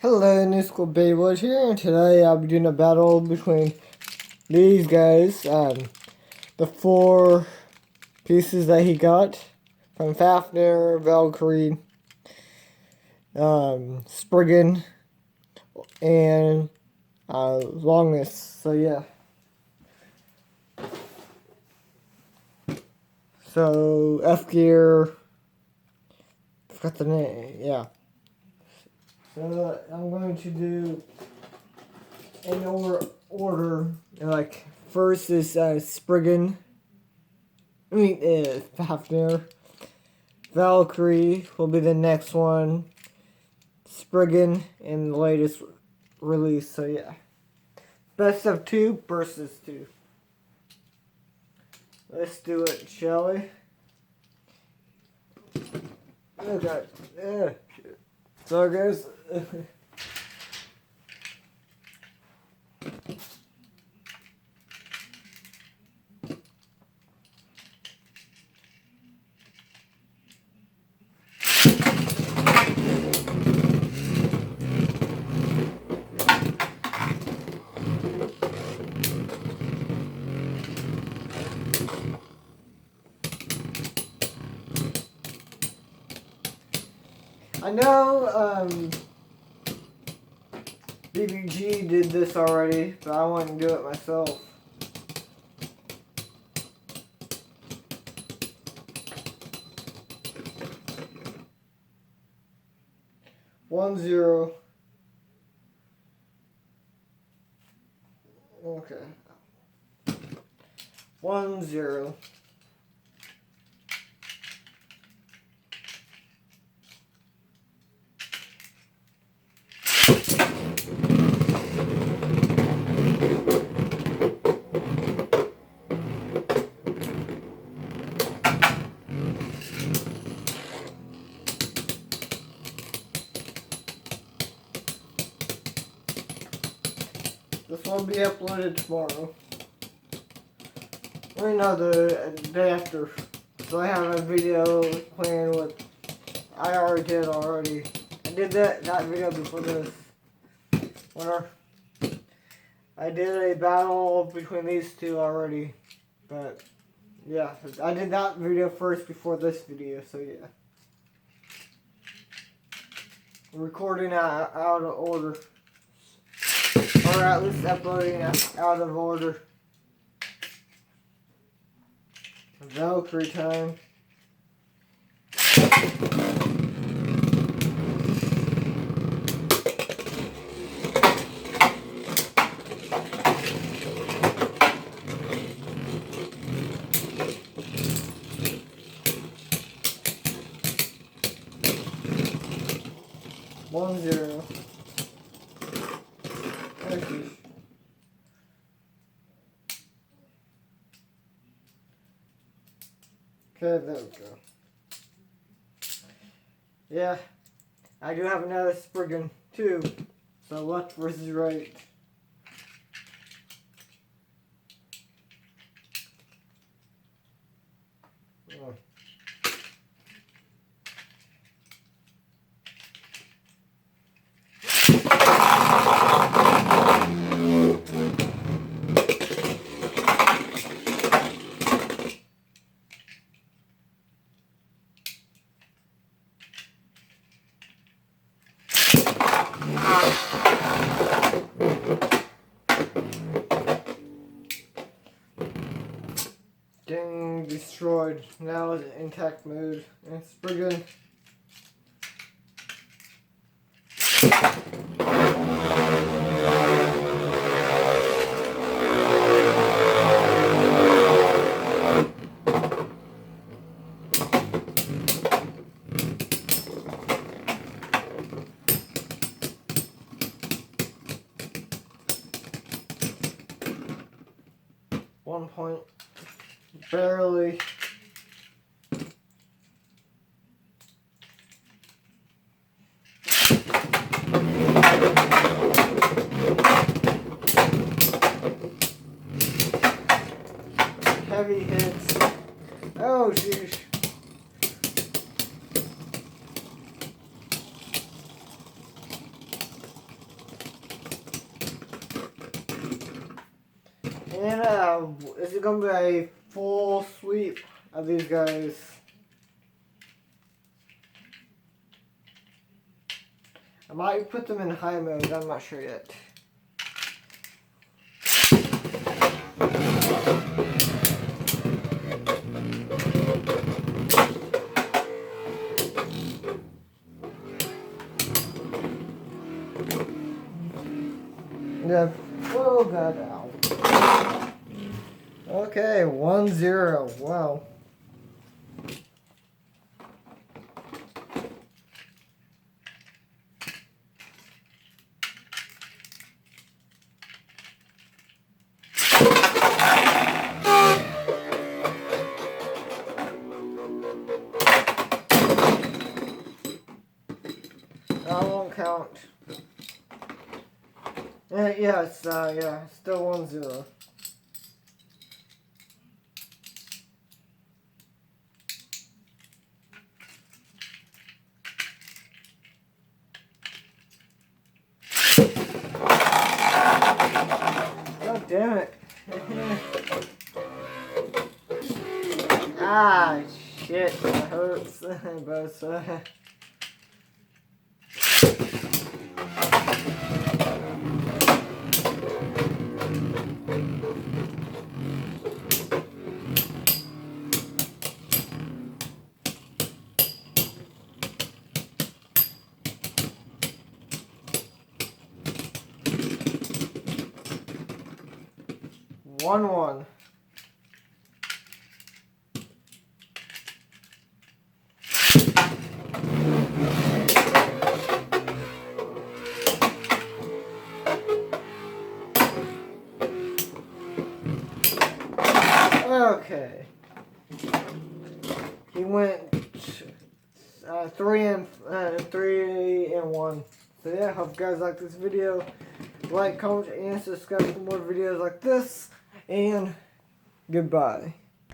Hello, New School Beyblade here, and today I'll be doing a battle between these guys. The 4 pieces that he got from Fafnir, Valkrie, Spriggen, and Longinus. So yeah. So F gear. Forgot the name. Yeah. So I'm going to do in order. Like first is Spriggen. Fafnir. Valkrie will be the next one. Spriggen in the latest release. So yeah, best of 2 versus 2. Let's do it, shall we? Okay. Yeah. So guys. I know BBG did this already, but I want to do it myself. One zero. Okay. 1-0. This will be uploaded tomorrow. Or no, the day after. So I have a video playing with I already did already. I did that video before this. I did a battle between these two already. But yeah, I did that video first before this video, so yeah. Recording out of order. Or at least uploading out of order. Valkrie time. One zero. Thank you. Okay, there we go. Yeah, I do have another Spriggen too. So left versus right. Oh. Getting destroyed. Now it's in intact mode. And Spriggen. One point. Barely. Heavy hits. Oh, jeez. And is it gonna be a full sweep of these guys? I might put them in high mode, I'm not sure yet. Yeah, oh god, ow. Okay, 1-0, wow. That won't count. Yeah, still 1-0. God damn it. Ah, shit, that hurts. But, 1-1. Okay. He went 3-1. So yeah, hope you guys like this video. Like, comment, and subscribe for more videos like this. And goodbye.